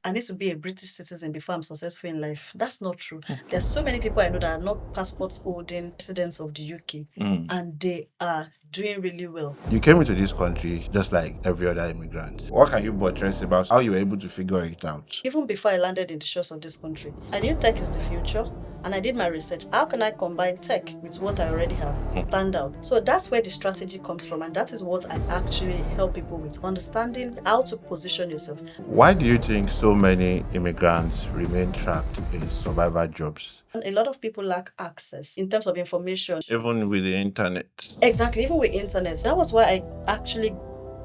I need to be a British citizen before I'm successful in life. That's not true. There's so many people I know that are not passports holding residents of the UK, and they are doing really well. You came into this country just like every other immigrant. What can you buttress about how you were able to figure it out? Even before I landed in the shores of this country, I knew tech is the future, and I did my research. How can I combine tech with what I already have to stand out? So that's where the strategy comes from, and that is what I actually help people with, understanding how to position yourself. Why do you think so many immigrants remain trapped in survival jobs? A lot of people lack access in terms of information. Even with the internet. Exactly, even with internet. That was why I actually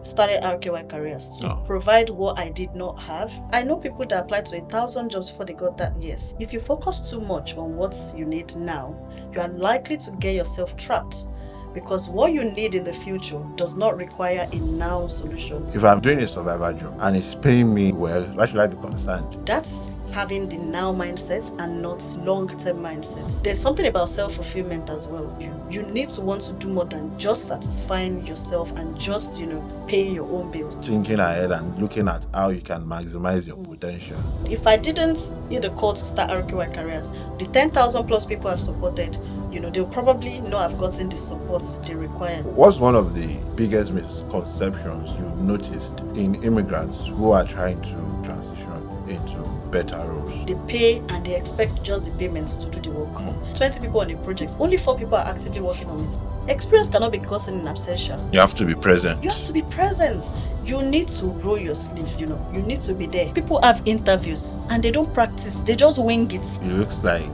started RKY Careers to provide what I did not have. I know people that applied to 1,000 jobs before they got that yes. If you focus too much on what you need now, you are likely to get yourself trapped, because what you need in the future does not require a now solution. If I'm doing a survival job and it's paying me well, why should I be concerned? That's having the now mindset and not long-term mindset. There's something about self-fulfillment as well. You need to want to do more than just satisfying yourself and just, paying your own bills. Thinking ahead and looking at how you can maximize your potential. If I didn't hear the call to start RKY Careers, the 10,000 plus people I've supported, they'll probably know I've gotten the support they require. What's one of the biggest misconceptions you've noticed in immigrants who are trying to transition into better roles? They pay and they expect just the payments to do the work. 20 people on a project, only 4 people are actively working on it. Experience cannot be gotten in absentia. You have to be present. You have to be present. You need to roll your sleeve, you need to be there. People have interviews and they don't practice, they just wing it. It looks like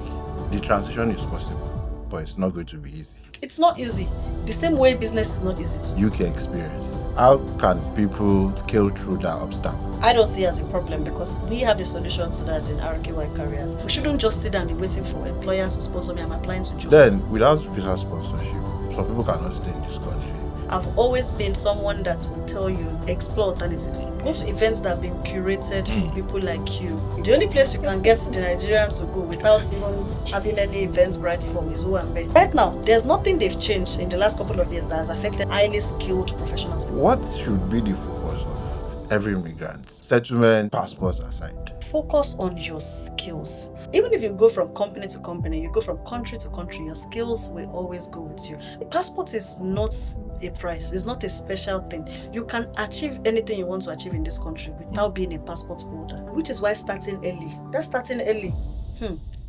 the transition is possible, but it's not going to be easy. It's not easy. The same way business is not easy. UK experience. How can people scale through that obstacle? I don't see it as a problem because we have a solution to that in RKY Careers. We shouldn't just sit down and be waiting for an employer to sponsor me. I'm applying to jobs. Then, without visa sponsorship, some people cannot stay in this country. I've always been someone that will tell you, explore alternatives. Go to events that have been curated for people like you. The only place you can get the Nigerians to go without even having any Eventbrite form is Owambe. Right now, there's nothing they've changed in the last couple of years that has affected highly skilled professionals. What should be the focus of every immigrant? Settlement, passports aside. Focus on your skills. Even if you go from company to company, you go from country to country, your skills will always go with you. A passport is not a price, it's not a special thing. You can achieve anything you want to achieve in this country without being a passport holder, which is why starting early. That's starting early.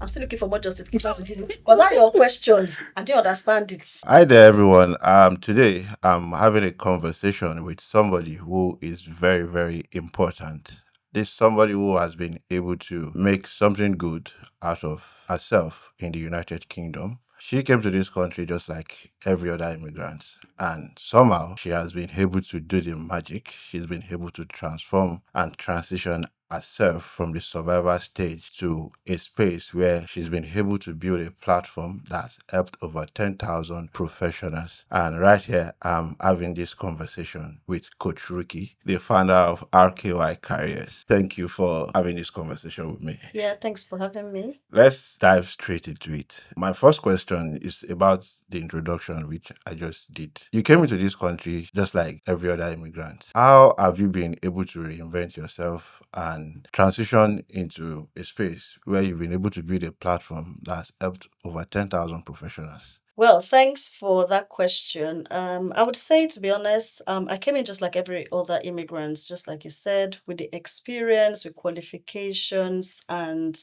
I'm still looking for more justification to give you. Was that your question? I didn't understand it. Hi there, everyone. Today I'm having a conversation with somebody who is very, very important. This somebody who has been able to make something good out of herself in the United Kingdom. She came to this country just like every other immigrant, and somehow she has been able to do the magic. She's been able to transform and transition herself from the survivor stage to a space where she's been able to build a platform that's helped over 10,000 professionals. And right here, I'm having this conversation with Coach Ruky, the founder of RKY Careers. Thank you for having this conversation with me. Yeah, thanks for having me. Let's dive straight into it. My first question is about the introduction, which I just did. You came into this country just like every other immigrant. How have you been able to reinvent yourself and transition into a space where you've been able to build a platform that's helped over 10,000 professionals? Well, thanks for that question. I would say, to be honest, I came in just like every other immigrant, just like you said, with the experience, with qualifications, and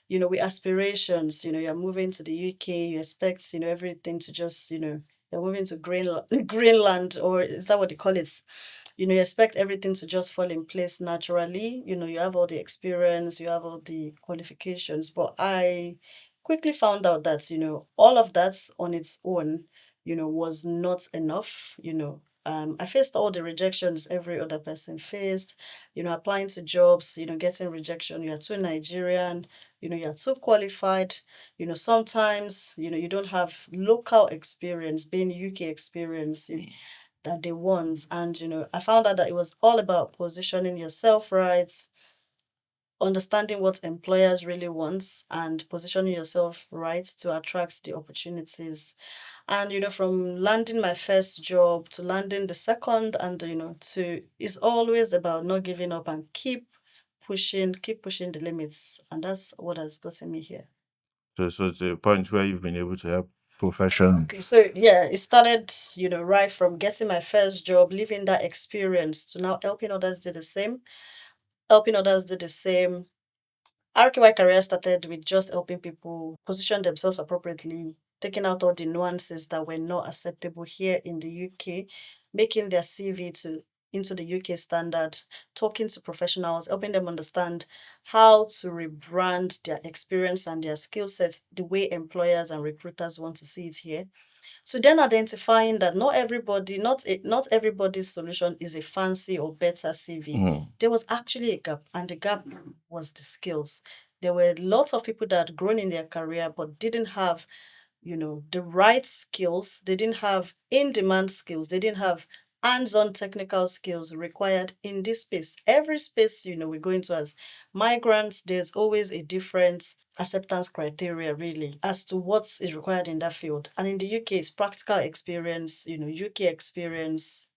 with aspirations. You're moving to the UK, you expect everything to just you're moving to Greenland, or is that what they call it? You expect everything to just fall in place naturally. You have all the experience, you have all the qualifications, but I quickly found out that all of that on its own was not enough. I faced all the rejections every other person faced. Applying to jobs, getting rejection. You're too Nigerian. You're too qualified. Sometimes you don't have local experience, being UK experience. That they want. And I found out that it was all about positioning yourself right, understanding what employers really want, and positioning yourself right to attract the opportunities. And from landing my first job to landing the second, and it's always about not giving up and keep keep pushing the limits. And that's what has gotten me here. So to a point where you've been able to help profession. Okay, so yeah, it started, right from getting my first job, living that experience to now helping others do the same, helping others do the same. RKY Career started with just helping people position themselves appropriately, taking out all the nuances that were not acceptable here in the UK, making their CV to into the UK standard, talking to professionals, helping them understand how to rebrand their experience and their skill sets the way employers and recruiters want to see it here. So then identifying that not everybody's solution is a fancy or better CV. There was actually a gap, and the gap was the skills. There were lots of people that had grown in their career but didn't have, the right skills. They didn't have in-demand skills. They didn't have hands-on technical skills required in this space. Every space, we go into as migrants, there's always a different acceptance criteria really as to what is required in that field. And in the UK, it's practical experience, UK experience,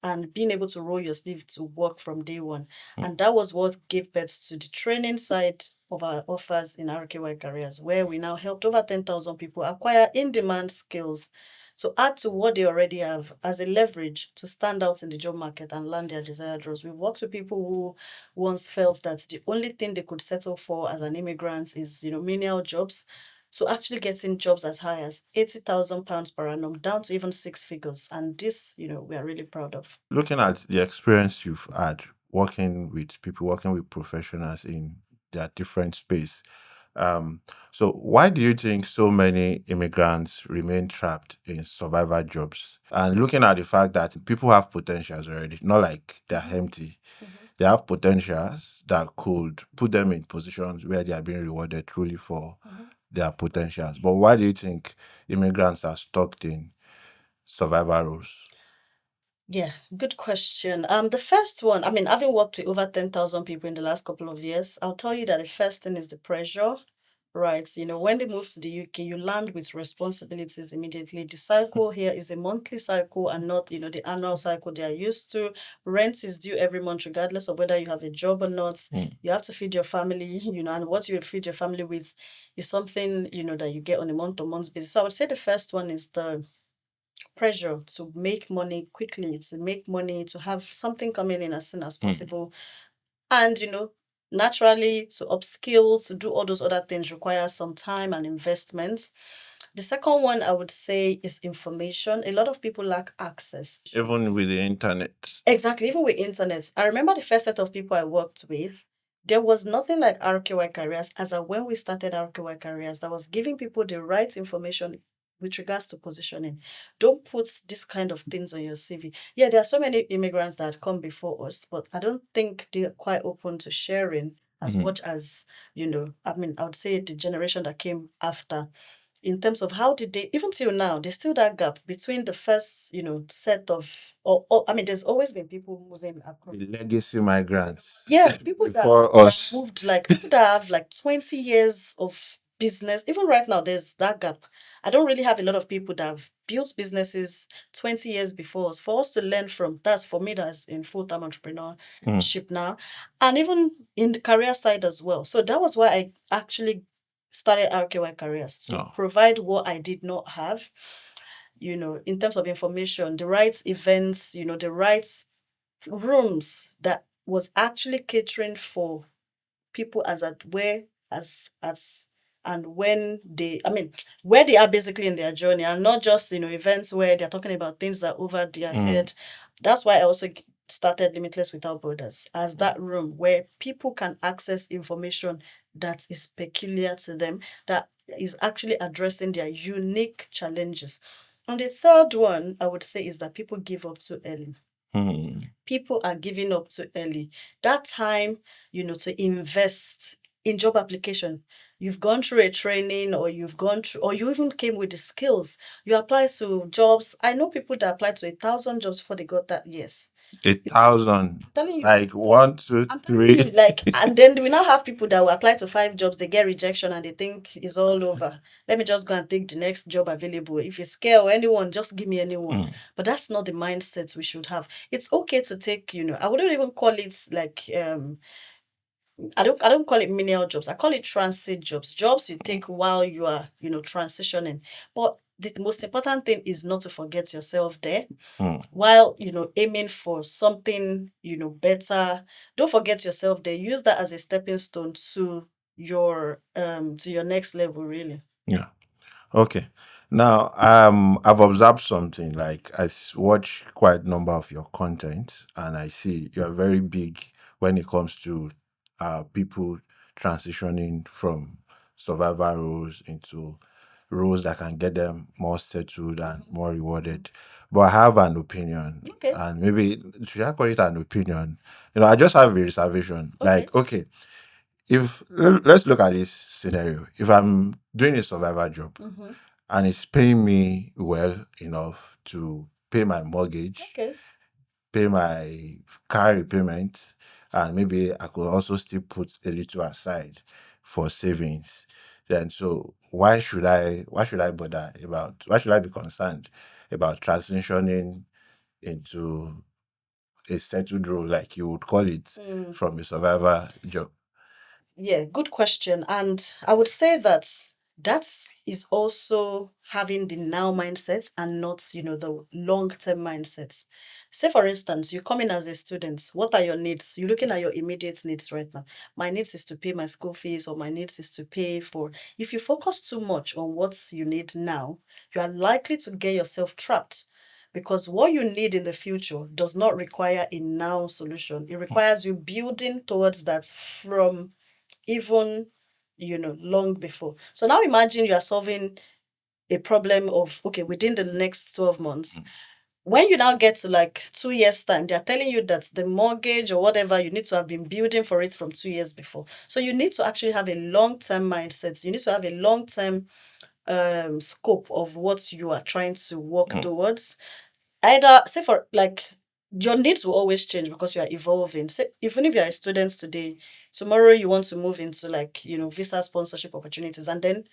and being able to roll your sleeve to work from day one. And that was what gave birth to the training side of our offers in RKY Careers, where we now helped over 10,000 people acquire in-demand skills to add to what they already have as a leverage to stand out in the job market and land their desired roles. We worked with people who once felt that the only thing they could settle for as an immigrant is, menial jobs, to actually getting jobs as high as £80,000 per annum, down to even six figures. And this, we are really proud of. Looking at the experience you've had working with people, working with professionals in their different space, so why do you think so many immigrants remain trapped in survivor jobs? And looking at the fact that people have potentials already, not like they're empty. They have potentials that could put them in positions where they are being rewarded truly for their potentials. But why do you think immigrants are stuck in survivor roles? Yeah, good question. The first one, I mean, having worked with over 10,000 people in the last couple of years, I'll tell you that the first thing is the pressure, right? When they move to the UK, you land with responsibilities immediately. The cycle here is a monthly cycle and not, the annual cycle they are used to. Rent is due every month, regardless of whether you have a job or not. You have to feed your family, and what you feed your family with is something, that you get on a month-to-month basis. So I would say the first one is the pressure to make money quickly, to make money, to have something coming in as soon as possible. And, naturally, to upskill, to do all those other things requires some time and investment. The second one I would say is information. A lot of people lack access. Even with the internet. Exactly, even with internet. I remember the first set of people I worked with, there was nothing like RKY Careers as of when we started RKY Careers that was giving people the right information with regards to positioning. Don't put this kind of things on your CV. Yeah, there are so many immigrants that come before us, but I don't think they're quite open to sharing as much as, I would say the generation that came after, in terms of how did they, even till now, there's still that gap between the first, set of, or I mean, there's always been people moving across. The legacy migrants. Yeah, people before that us. moved, like people that have like 20 years of business. Even right now, there's that gap. I don't really have a lot of people that have built businesses 20 years before us. For us to learn from, that's for me, that's in full-time entrepreneurship now. And even in the career side as well. So that was why I actually started RKY Careers, to provide what I did not have, in terms of information, the right events, the right rooms that was actually catering for people as at where as and when they, I mean, where they are basically in their journey, and not just, events where they're talking about things that are over their head. That's why I also started Limitless Without Borders as that room where people can access information that is peculiar to them, that is actually addressing their unique challenges. And the third one I would say is that people give up too early. People are giving up too early. That time, to invest in job application. You've gone through a training, or or you even came with the skills. You apply to jobs. I know people that applied to 1,000 jobs before they got that. Yes. 1,000. I'm telling you. Like 1, 2, I'm telling 3. you, like, and then we now have people that will apply to 5 jobs, they get rejection and they think it's all over. Let me just go and take the next job available. If it's scale or anyone, just give me anyone. But that's not the mindset we should have. It's okay to take, I wouldn't even call it like I don't call it menial jobs. I call it transit jobs. Jobs you think while you are, transitioning. But the most important thing is not to forget yourself there Mm. while, aiming for something, better. Don't forget yourself there. Use that as a stepping stone to your next level, really. Yeah. Okay. Now, I've observed something. Like watch quite a number of your content, and I see you're very big when it comes to people transitioning from survivor roles into roles that can get them more settled and more rewarded. But I have an opinion, Okay. and maybe should I call it an opinion? I just have a reservation. Okay. Like, okay, if let's look at this scenario. If I'm doing a survivor job Mm-hmm. and it's paying me well enough to pay my mortgage, Okay. pay my car repayment, and maybe I could also still put a little aside for savings. Then so why should I be concerned about transitioning into a settled role like you would call it Mm. from a survivor job? Yeah, good question. And I would say that is also having the now mindset and not, the long-term mindset. Say, for instance, you come in as a student. What are your needs? You're looking at your immediate needs right now. My needs is to pay my school fees, or my needs is to pay for. If you focus too much on what you need now, you are likely to get yourself trapped. Because what you need in the future does not require a now solution. It requires you building towards that from even long before. So now imagine you are solving a problem of, okay, within the next 12 months. When you now get to like 2 years time, they're telling you that the mortgage or whatever, you need to have been building for it from 2 years before. So you need to actually have a long-term mindset. You need to have a long-term scope of what you are trying to work towards. Either say for like your needs will always change because you are evolving. Say, even if you are a student today, tomorrow you want to move into like visa sponsorship opportunities, and then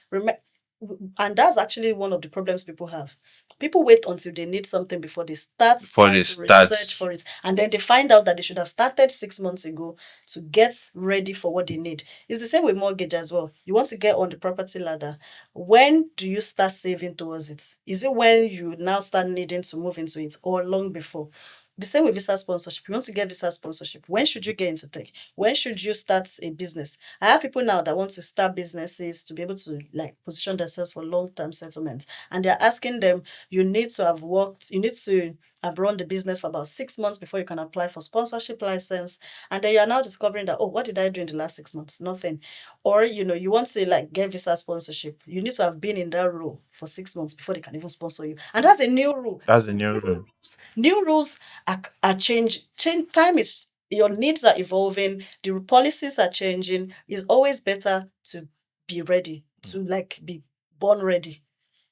and that's actually one of the problems people have. People wait until they need something before they start For trying the to research start. for it, and then they find out that they should have started 6 months ago to get ready for what they need. It's the same with mortgage as well. You want to get on the property ladder. When do you start saving towards it? Is it when you now start needing to move into it, or long before? The same with visa sponsorship. You want to get visa sponsorship. When should you get into tech? When should you start a business? I have people now that want to start businesses to be able to like position themselves for long-term settlements. And they're asking them, you need to have worked, you need to have run the business for about 6 months before you can apply for sponsorship license. And then you are now discovering that, oh, what did I do in the last 6 months? Nothing. Or, you want to like get visa sponsorship. You need to have been in that role for 6 months before they can even sponsor you. And that's a new rule. That's the new rule. New rules are change. Time is, your needs are evolving, the policies are changing. It's always better to be ready, to like be born ready.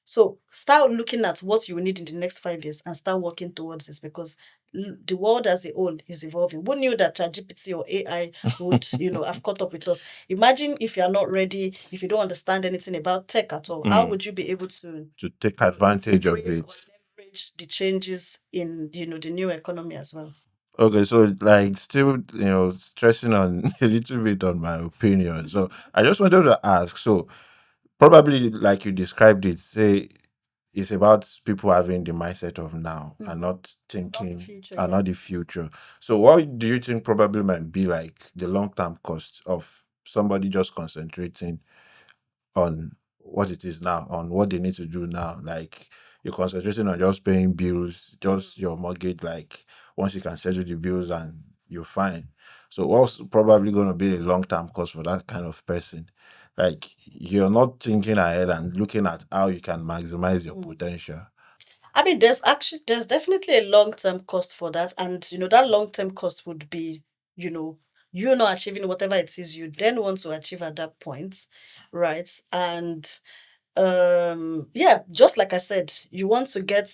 So start looking at what you need in the next 5 years and start working towards this, because the world as a whole is evolving. Who knew that ChatGPT or AI would, have caught up with us? Imagine if you are not ready, if you don't understand anything about tech at all, how would you be able To take advantage of integrate or it. leverage the changes in, the new economy as well? Okay, so like still, stressing on a little bit on my opinion. So I just wanted to ask. So probably like you described it, say it's about people having the mindset of now and not Not the thinking future, and yeah. not the future. So what do you think probably might be like the long-term cost of somebody just concentrating on what it is now, on what they need to do now? Like you're concentrating on just paying bills, just your mortgage, like once you can settle the bills and you're fine. So what's probably going to be a long-term cost for that kind of person? Like you're not thinking ahead and looking at how you can maximize your potential. I mean, there's definitely a long-term cost for that. And that long-term cost would be, you know, you not achieving whatever it is you then want to achieve at that point. Right. And yeah, just like I said, you want to get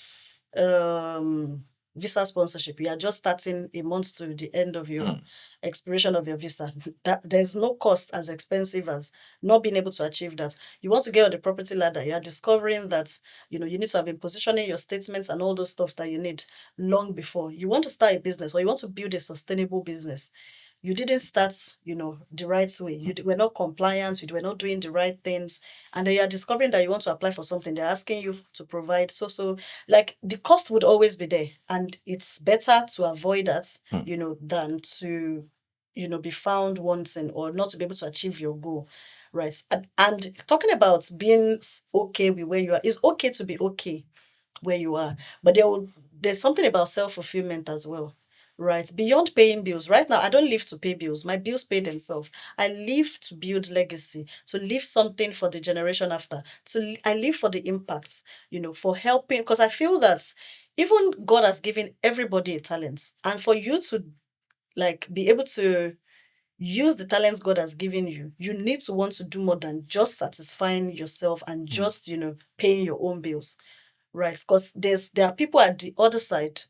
visa sponsorship. You are just starting a month to the end of your expiration of your visa. That there's no cost as expensive as not being able to achieve that. You want to get on the property ladder, you are discovering that you need to have been positioning your statements and all those stuffs that you need long before. You want to start a business, or you want to build a sustainable business. you didn't start, the right way. You were not compliant, you were not doing the right things. And then you are discovering that you want to apply for something. They're asking you to provide. So, like, the cost would always be there. And it's better to avoid that, than to, be found wanting or not to be able to achieve your goal. Right. And talking about being okay with where you are, it's okay to be okay where you are. But there's something about self-fulfillment as well. Right. Beyond paying bills. Right now, I don't live to pay bills. My bills pay themselves. I live to build legacy, to leave something for the generation after. I live for the impact, for helping. Because I feel that even God has given everybody a talent. And for you to like be able to use the talents God has given you, you need to want to do more than just satisfying yourself and just, paying your own bills. Right. Because there are people at the other side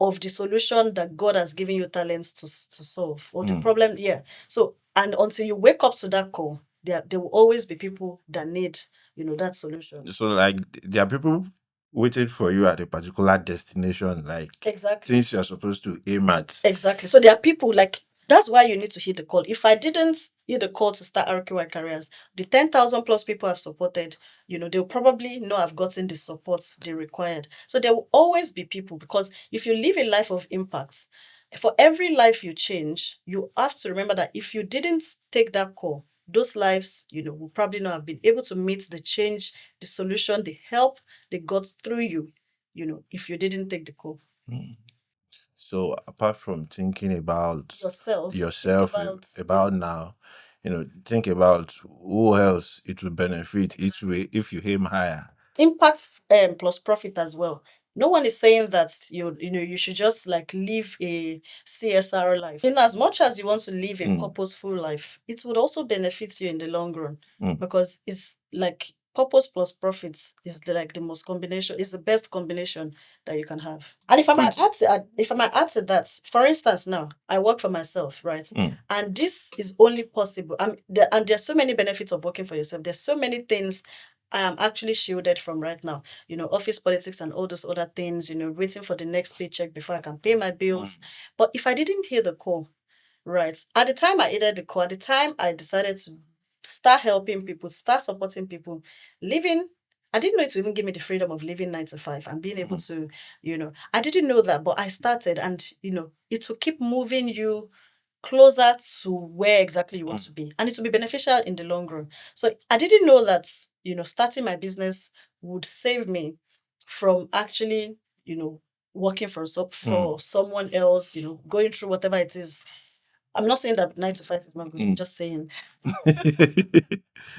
of the solution that God has given you talents to solve, or the problem. Yeah. So, and until you wake up to that call, there will always be people that need, that solution. So, like, there are people waiting for you at a particular destination, like Exactly. things you're supposed to aim at. Exactly. So there are people like that's why you need to hit the call. If I didn't hit the call to start RKY Careers, the 10,000 plus people I've supported, they'll probably know I've gotten the support they required. So there will always be people, because if you live a life of impact, for every life you change, you have to remember that if you didn't take that call, those lives, will probably not have been able to meet the change, the solution, the help they got through you, if you didn't take the call. So, apart from thinking about Yourself, yourself about now, think about who else it will benefit each way if you aim higher. Impact plus profit as well. No one is saying that you should just like live a CSR life. In as much as you want to live a purposeful life, it would also benefit you in the long run, because it's like purpose plus profits is the most combination, is the best combination that you can have. And if I might add to that, for instance, now I work for myself, right? And this is only possible. And there's so many benefits of working for yourself. There's so many things I am actually shielded from right now. Office politics and all those other things, waiting for the next paycheck before I can pay my bills. But if I didn't hear the call, right, at the time I heeded the call, at the time I decided to start helping people, start supporting people, living. I didn't know it would even give me the freedom of living 9 to 5 and being able to, I didn't know that, but I started, and, it will keep moving you closer to where exactly you want to be, and it will be beneficial in the long run. So I didn't know that, starting my business would save me from actually, working for someone else, going through whatever it is. I'm not saying that 9 to 5 is not good. I'm just saying.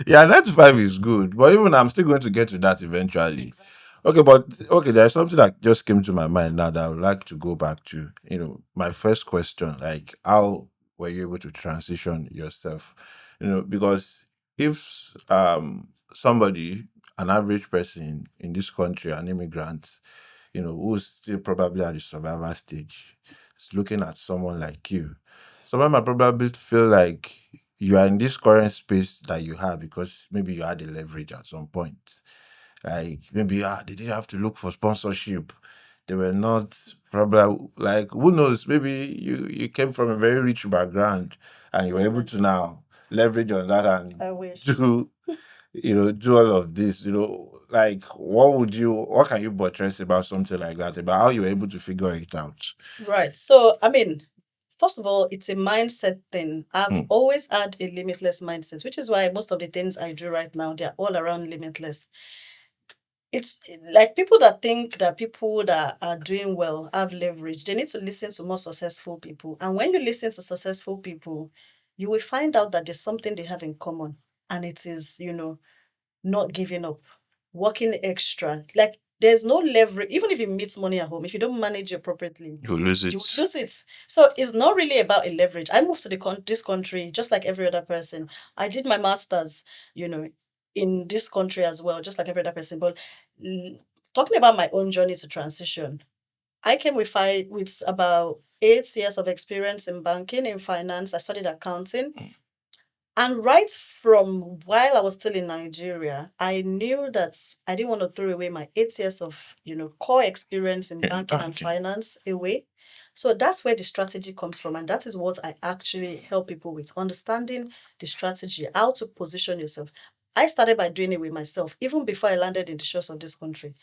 Yeah, 9 to 5 is good, but even I'm still going to get to that eventually. Exactly. Okay, but okay, there's something that just came to my mind now that I would like to go back to. My first question, like, how were you able to transition yourself? Because if somebody, an average person in this country, an immigrant, who's still probably at the survival stage, is looking at someone like you. Someone might probably feel like you are in this current space that you have because maybe you had a leverage at some point. Like maybe they didn't have to look for sponsorship. They were not probably, like, who knows, maybe you came from a very rich background and you were able to now leverage on that and I wish. do all of this, like what can you buttress about something like that, about how you were able to figure it out? Right. So, I mean, first of all, it's a mindset thing. I've always had a limitless mindset, which is why most of the things I do right now, they're all around limitless. It's like people that think that people that are doing well have leverage, they need to listen to more successful people. And when you listen to successful people, you will find out that there's something they have in common. And it is, not giving up, working extra. Like there's no leverage. Even if you meet money at home, if you don't manage it appropriately, You lose it. you will lose it. So it's not really about a leverage. I moved to this country just like every other person. I did my master's, in this country as well, just like every other person. But talking about my own journey to transition, I came with about 8 years of experience in banking, in finance. I studied accounting. And right from while I was still in Nigeria, I knew that I didn't want to throw away my 8 years of, core experience in banking and finance away. So that's where the strategy comes from. And that is what I actually help people with, understanding the strategy, how to position yourself. I started by doing it with myself, even before I landed in the shores of this country.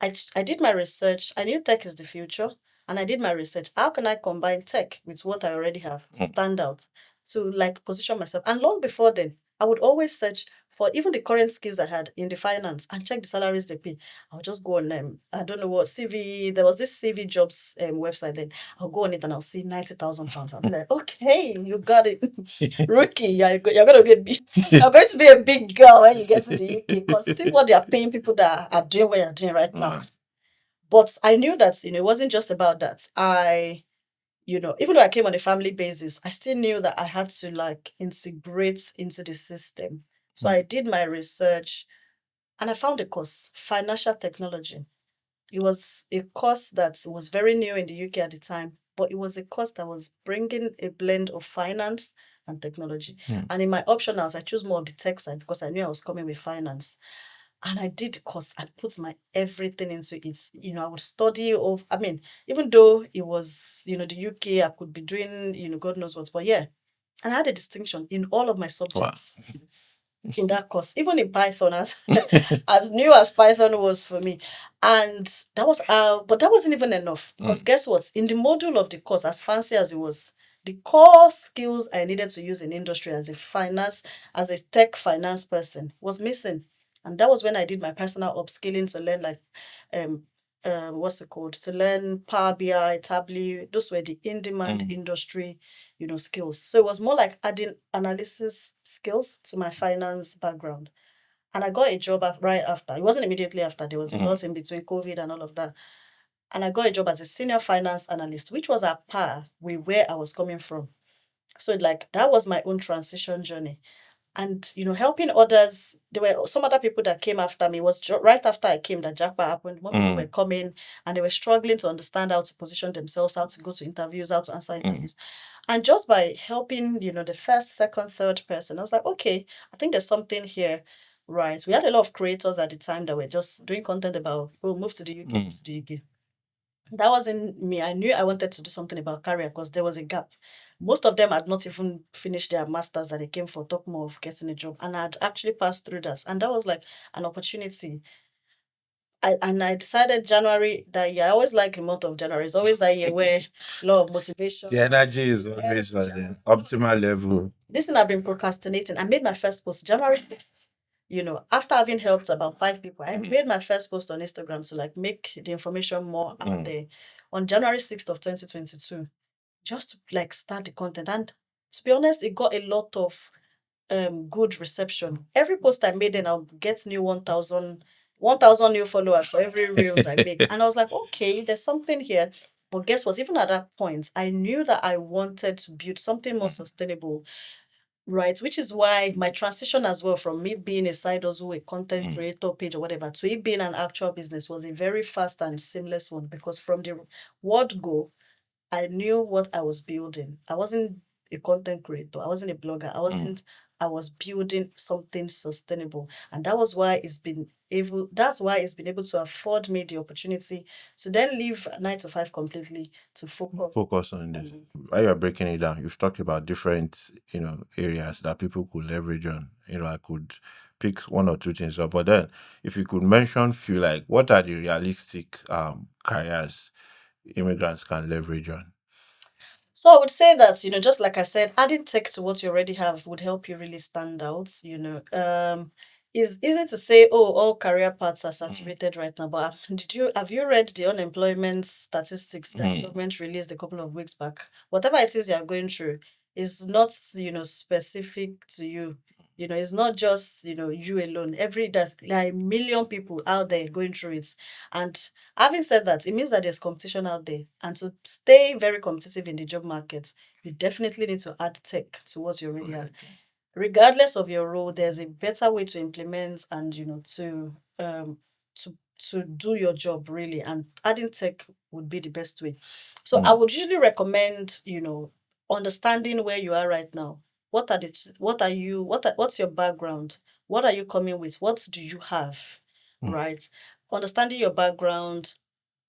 I did my research. I knew tech is the future, and I did my research. How can I combine tech with what I already have to stand out, to like position myself? And long before then, I would always search for even the current skills I had in the finance and check the salaries they pay. I'll just go on I don't know what CV. There was this CV jobs website. Then I'll go on it and I'll see £90,000. I'll be like, okay, you got it, rookie. You're gonna be you're going to be a big girl when you get to the UK, because see what they are paying people that are doing what you're doing right now. But I knew that, it wasn't just about that. Even though I came on a family basis, I still knew that I had to like integrate into the system. So I did my research and I found a course, financial technology. It was a course that was very new in the UK at the time, but it was a course that was bringing a blend of finance and technology. And in my optionals, I chose more of the tech side because I knew I was coming with finance. And I did the course. I put my everything into it. I would study even though it was, the UK, I could be doing, God knows what. But yeah. And I had a distinction in all of my subjects in that course, even in Python, as as new as Python was for me. And that was but that wasn't even enough. Because guess what? In the module of the course, as fancy as it was, the core skills I needed to use in industry as a tech finance person was missing. And that was when I did my personal upskilling to learn like what's it called? To learn Power BI, Tableau. Those were the in-demand industry, skills. So it was more like adding analysis skills to my finance background. And I got a job right after. It wasn't immediately after. There was a lot in between COVID and all of that. And I got a job as a senior finance analyst, which was at par with where I was coming from. So like that was my own transition journey. And helping others. There were some other people that came after me. It was right after I came that jackpot happened. More people were coming and they were struggling to understand how to position themselves, how to go to interviews, how to answer interviews. And just by helping, the first, second, third person, I was like, okay, I think there's something here. Right. We had a lot of creators at the time that were just doing content about, oh, move to the UK, move to the UK. That wasn't me. I knew I wanted to do something about career because there was a gap. Most of them had not even finished their masters that they came for, talk more of getting a job. And I'd actually passed through that. And that was like an opportunity. I decided January that year. I always like the month of January. It's always that year where a lot of motivation. The energy is always at the optimal level. This thing I've been procrastinating. I made my first post January 1st. After having helped about 5 people, I made my first post on Instagram to like make the information more out there on January 6th of 2022, just to like start the content. And to be honest, it got a lot of good reception. Every post I made, then I'll get new 1,000 new followers for every reels I make. And I was like, okay, there's something here. But guess what? Even at that point, I knew that I wanted to build something more sustainable, right? Which is why my transition as well from me being a side hustle, a content creator page or whatever, to it being an actual business was a very fast and seamless one. Because from the word go, I knew what I was building. I wasn't a content creator. I wasn't a blogger. I was building something sustainable. And that's why it's been able to afford me the opportunity to then leave 9 to 5 completely to focus on this. While you're breaking it down, you've talked about different, areas that people could leverage on. I could pick one or two things up. But then if you could mention few, like what are the realistic careers immigrants can leverage on? So I would say that, just like I said, adding tech to what you already have would help you really stand out. It's easy to say, oh, all career paths are saturated right now. But have you read the unemployment statistics that the government released a couple of weeks back? Whatever it is you are going through is not, specific to you. It's not just, you alone. There's like a million people out there going through it. And having said that, it means that there's competition out there. And to stay very competitive in the job market, you definitely need to add tech to what you already have. Regardless of your role, there's a better way to implement and to do your job really. And adding tech would be the best way. So I would usually recommend, understanding where you are right now. What's your background? What are you coming with? What do you have? Right? Understanding your background,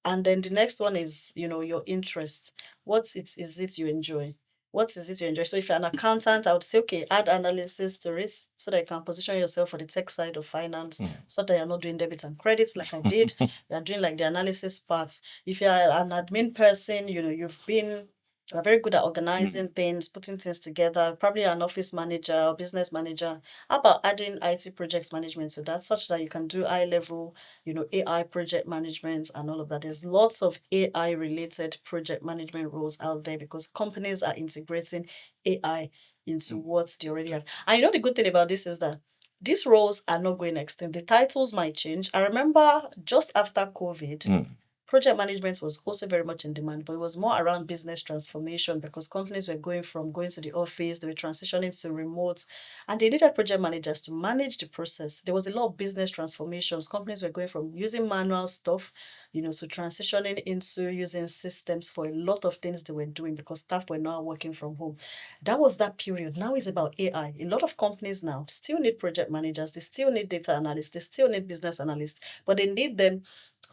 And then the next one is, your interest. Is it you enjoy? What is it you enjoy? So if you're an accountant, I would say, okay, add analysis to it so that you can position yourself for the tech side of finance, so that you're not doing debit and credits like I did. You're doing like the analysis parts. If you're an admin person, you're very good at organizing things, putting things together, probably an office manager or business manager. How about adding IT project management to that, such that you can do high level, AI project management and all of that? There's lots of AI related project management roles out there because companies are integrating AI into what they already have. And the good thing about this is that these roles are not going extinct. The titles might change. I remember just after COVID, project management was also very much in demand, but it was more around business transformation because companies were going from going to the office, they were transitioning to remote, and they needed project managers to manage the process. There was a lot of business transformations. Companies were going from using manual stuff, to transitioning into using systems for a lot of things they were doing because staff were now working from home. That was that period. Now it's about AI. A lot of companies now still need project managers, they still need data analysts, they still need business analysts, but they need them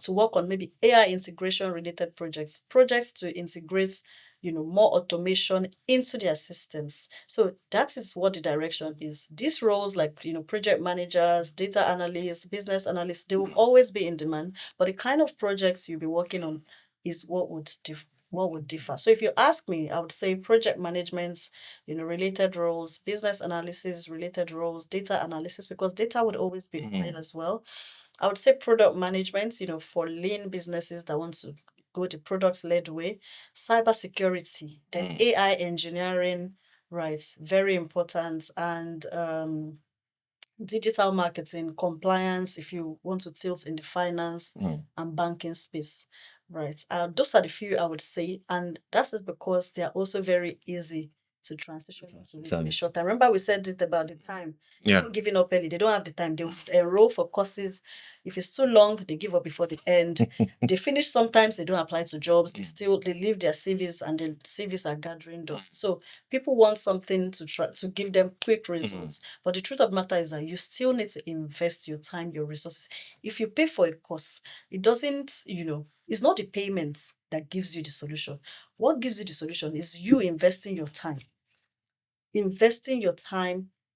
to work on maybe AI integration related projects to integrate, more automation into their systems. So that is what the direction is. These roles like, project managers, data analysts, business analysts, they will always be in demand, but the kind of projects you'll be working on is what would differ. So if you ask me, I would say project management, related roles, business analysis related roles, data analysis, because data would always be required as well. I would say product management, for lean businesses that want to go the product led way, cybersecurity, then AI engineering, right, very important, and digital marketing, compliance, if you want to tilt in the finance and banking space, right. Those are the few I would say, and that is because they are also very easy to transition into within a short time. Remember we said it about the time. Yeah. People giving up early, they don't have the time. They would enroll for courses. If it's too long, they give up before the end. They finish sometimes, they don't apply to jobs. They leave their CVs and the CVs are gathering dust. So people want something to try to give them quick results. But the truth of the matter is that you still need to invest your time, your resources. If you pay for a course, it doesn't, it's not the payment that gives you the solution. What gives you the solution is you investing your time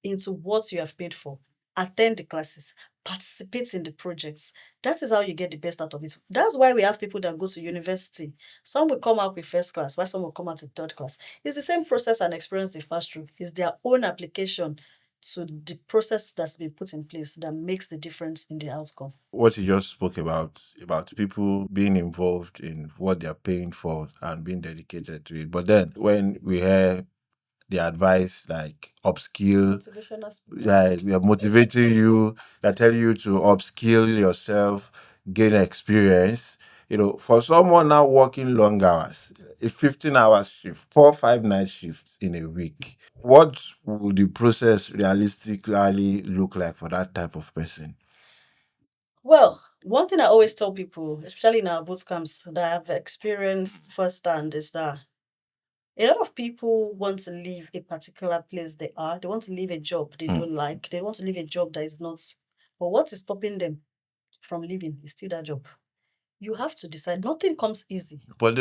into what you have paid for. Attend the classes, participate in the projects. That is how you get the best out of it. That's why we have people that go to university. Some will come out with first class, while some will come out with third class. It's the same process and experience they've passed through. It's their own application to the process that's been put in place that makes the difference in the outcome. What you just spoke about people being involved in what they're paying for and being dedicated to it. But then when we hear the advice like upskill, Motivational speakers. like they're motivating you, they're telling you to upskill yourself, gain experience. For someone now working long hours, a 15-hour shift, 4 5 night shifts in a week, what would the process realistically look like for that type of person? Well, one thing I always tell people, especially in our boot camps that I've experienced firsthand, is that a lot of people want to leave a particular place they are. They want to leave a job they don't like. They want to leave a job that is not. But what is stopping them from leaving is still that job. You have to decide. Nothing comes easy. But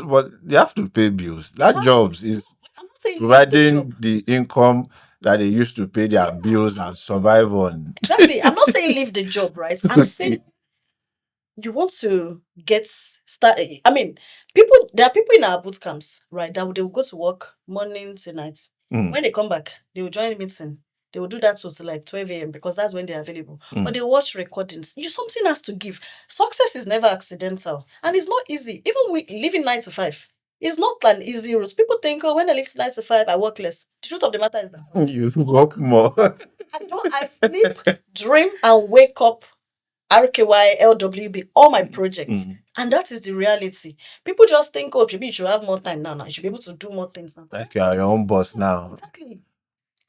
but they have to pay bills. That You jobs is I'm not saying leave the providing job. the income that they used to pay their bills and survive on. Exactly. I'm not saying leave the job, right? I'm saying you want to get started. I mean, there are people in our boot camps, right? That they will go to work morning to night. When they come back, they will join a meeting. They will do that till like 12 a.m. because that's when they're available. But they watch recordings. Something has to give. Success is never accidental. And it's not easy. Even with living 9 to 5. It's not an easy route. People think, oh, when I live 9 to 5, I work less. The truth of the matter is that You work more. I sleep, dream, and wake up RKY, LWB, all my projects. And that is the reality. People just think, oh, maybe you should have more time now. You should be able to do more things now. Like you are your own boss now. Exactly.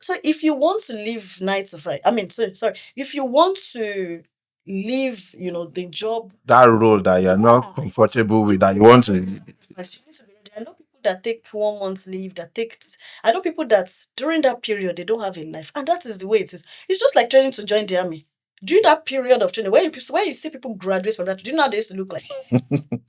So if you want to live 9 to 5, sorry, if you want to leave, the job, That role that you're not comfortable with, that you want to. you need to be ready. I know people that take 1 month leave, I know people that during that period, they don't have a life. And that is the way it is. It's just like training to join the army. During that period of training, when you see people graduate from that, do you know how they used to look like?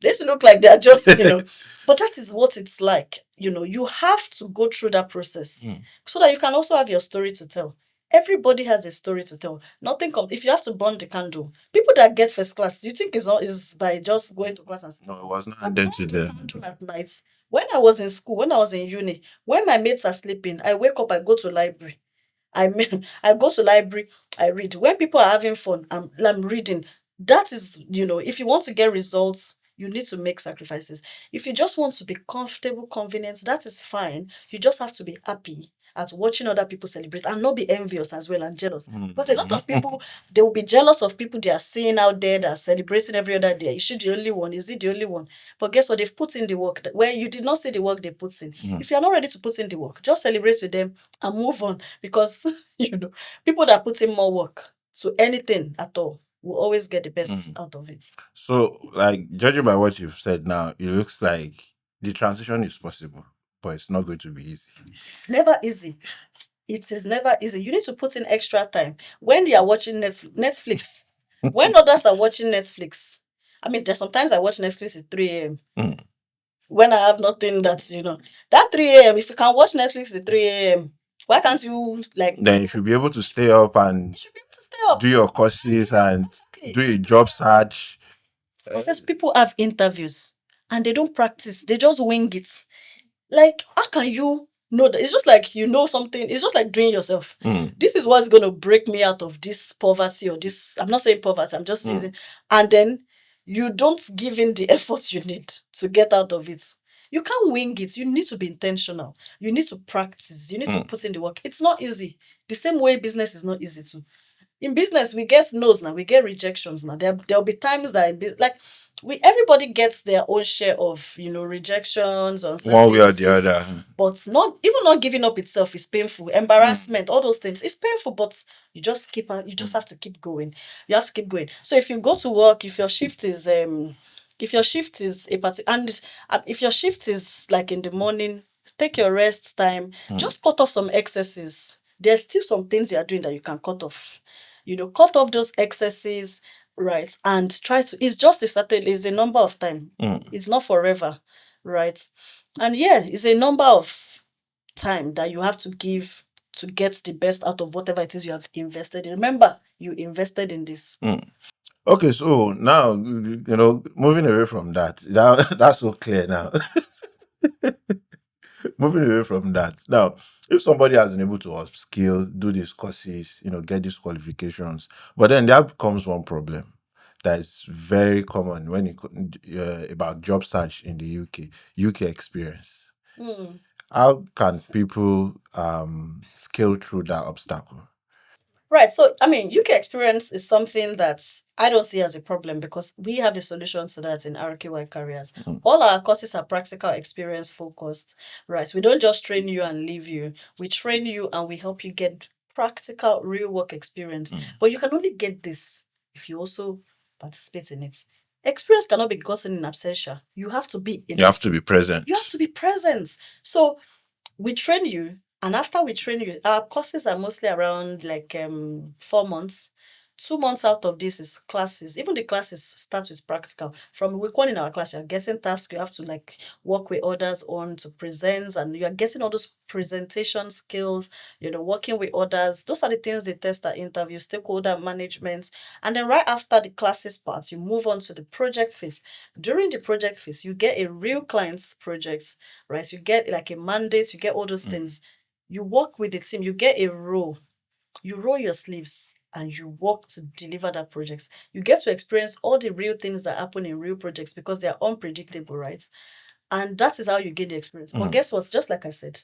They used to look like they're just, but that is what it's like. You have to go through that process so that you can also have your story to tell. Everybody has a story to tell. If you have to burn the candle, people that get first class, do you think is by just going to class and No, it was not I handed burn to the them. candle at night. When I was in school, when I was in uni, when my mates are sleeping, I wake up, I go to library. I mean, I go to library, I read. When people are having fun, I'm reading. That is, if you want to get results, you need to make sacrifices. If you just want to be comfortable, convenient, that is fine. You just have to be happy at watching other people celebrate and not be envious as well and jealous. But a lot of people, they will be jealous of people they are seeing out there that are celebrating every other day. Is she the only one? Is he the only one? But guess what? They've put in the work where you did not see the work they put in. If you're not ready to put in the work, just celebrate with them and move on because people that put in more work to anything at all will always get the best out of it. So, like, judging by what you've said now, it looks like the transition is possible, but it's not going to be easy. It's never easy. It is never easy. You need to put in extra time. When you are watching Netflix, when others are watching Netflix, I mean, there's sometimes I watch Netflix at 3 a.m. When I have nothing that 3 a.m. If you can watch Netflix at 3 a.m., why can't you Then you should be able to stay up and you should be able to stay up, do your courses and exactly. do a job search. Because people have interviews and they don't practice, they just wing it. Like, how can you know that? It's just like something, it's just like doing yourself. This is what's going to break me out of this poverty or this. I'm not saying poverty, I'm just using. And then you don't give in the effort you need to get out of it. You can't wing it. You need to be intentional. You need to practice. You need to put in the work. It's not easy. The same way business is not easy too. In business, we get no's now, we get rejections now. There'll be times that everybody gets their own share of rejections on one way or the other. but not giving up itself is painful. Embarrassment, all those things, it's painful, but you just have to keep going. You have to keep going. So if you go to work, if your shift is a and if your shift is like in the morning, take your rest time. Just cut off some excesses. There's still some things you are doing that you can cut off. Cut off those excesses, right? And try to. It's a number of time. It's not forever, right? And it's a number of time that you have to give to get the best out of whatever it is you have invested in. Remember, you invested in this. Okay, so now moving away from that's so clear now. Moving away from that, now, if somebody has been able to upskill, do these courses, get these qualifications, but then there becomes one problem that is very common when about job search in the UK experience. How can people scale through that obstacle? Right. So, I mean, UK experience is something that I don't see as a problem because we have a solution to that in RKY Careers. All our courses are practical experience focused, right? We don't just train you and leave you. We train you and we help you get practical, real work experience. But you can only get this if you also participate in it. Experience cannot be gotten in absentia. You have to be in You have to be present. You have to be present. So we train you, and after we train you, our courses are mostly around 4 months. 2 months out of this is classes. Even the classes start with practical. From week one in our class, you're getting tasks you have to work with others on to present, and you're getting all those presentation skills, working with others. Those are the things they test at interview, stakeholder management. And then right after the classes part, you move on to the project phase. During the project phase, you get a real client's project, right? You get like a mandate, you get all those things. You work with the team, you get a role. You roll your sleeves and you work to deliver that project. You get to experience all the real things that happen in real projects because they are unpredictable, right? And that is how you gain the experience. But guess what? Just like I said,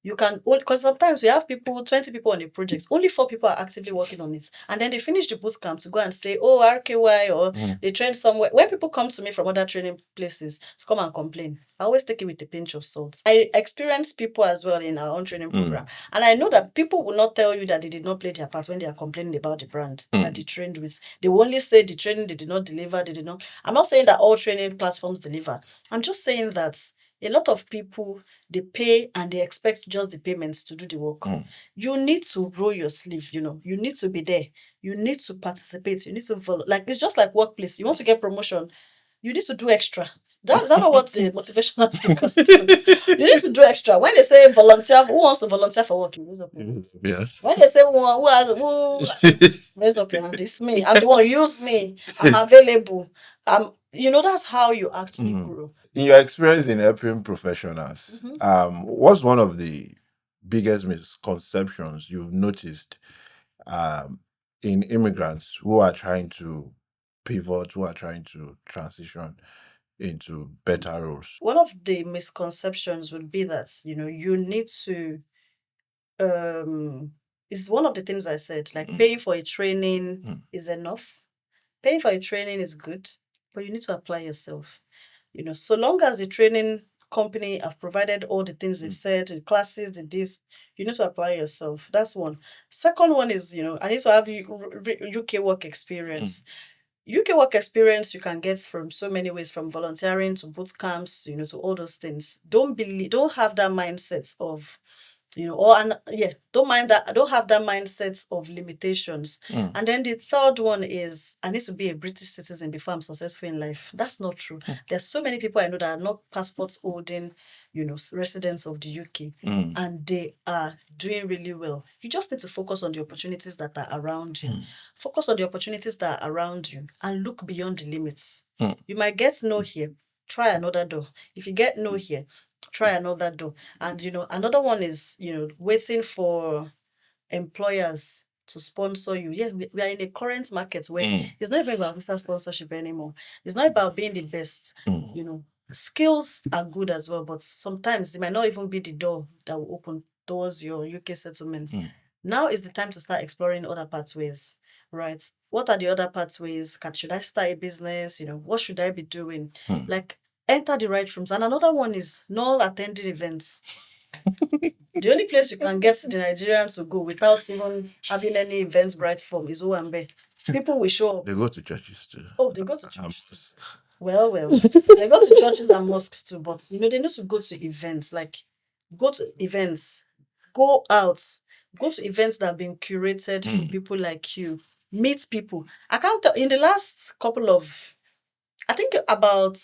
you can, because sometimes we have 20 people on the project, only 4 people are actively working on it. And then they finish the boot camp to go and say, oh, RKY, or they train somewhere. When people come to me from other training places to come and complain, I always take it with a pinch of salt. I experience people as well in our own training program. And I know that people will not tell you that they did not play their part when they are complaining about the brand that they trained with. They will only say the training they did not deliver, they did not. I'm not saying that all training platforms deliver. I'm just saying that A lot of people, they pay and they expect just the payments to do the work. You need to roll your sleeve, you need to be there. You need to participate. You need to follow. Like, it's just like workplace. You want to get promotion, you need to do extra. Is that not what the motivational speakers do? You need to do extra. When they say volunteer, who wants to volunteer for work? You raise up your hand. Yes. When they say who raise up your hand, it's me. I'm the one, use me. I'm available. That's how you actually grow. In your experience in helping professionals, what's one of the biggest misconceptions you've noticed in immigrants who are trying to pivot, who are trying to transition into better roles? One of the misconceptions would be that, you need to is one of the things I said, like paying for a training is enough. Paying for a training is good, but you need to apply yourself. So long as the training company have provided all the things they've said, the classes, the this, you need to apply yourself. That's one. Second one is, I need to have UK work experience. UK work experience you can get from so many ways, from volunteering to boot camps, to all those things. Don't have that mindset of, don't have that mindset of limitations. And then the third one is, I need to be a British citizen before I'm successful in life. That's not true. There's so many people I know that are not passports holding, residents of the UK, and they are doing really well. You just need to focus on the opportunities that are around you. Focus on the opportunities that are around you and look beyond the limits. You might get no here, try another door. If you get no here, try another door. And another one is, waiting for employers to sponsor you. Yes, we are in a current market where it's not even about visa sponsorship anymore. It's not about being the best. Skills are good as well, but sometimes they might not even be the door that will open towards your UK settlement. Now is the time to start exploring other pathways, right? What are the other pathways? Should I start a business? What should I be doing? Like, enter the right rooms. And another one is not attending events. The only place you can get the Nigerians to go without even having any events bright form is Owambe. People will show up. They go to churches too. Oh, they go to churches too. Well, they go to churches and mosques too, but they need to go to events. Like, go to events, go out, go to events that have been curated for people like you. Meet people. I can't tell, in the last couple of, I think about,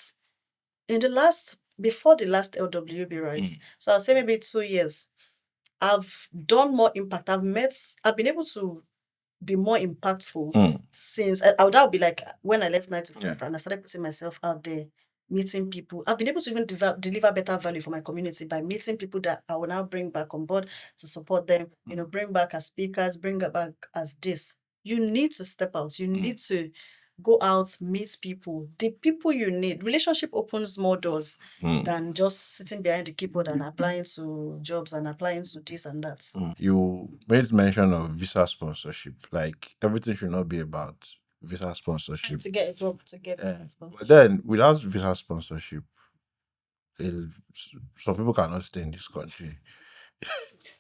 before the last LWB, right? So I'll say maybe 2 years, I've done more impact. I've been able to be more impactful since, that would be like when I left 9 to 5 and I started putting myself out there, meeting people. I've been able to even deliver better value for my community by meeting people that I will now bring back on board to support them, bring back as speakers, bring back as this. You need to step out. You need to go out, meet people. The people you need. Relationship opens more doors than just sitting behind the keyboard and applying to jobs and applying to this and that. You made mention of visa sponsorship. Like, everything should not be about visa sponsorship. To get a job, to get visa sponsorship. But then, without visa sponsorship, some people cannot stay in this country.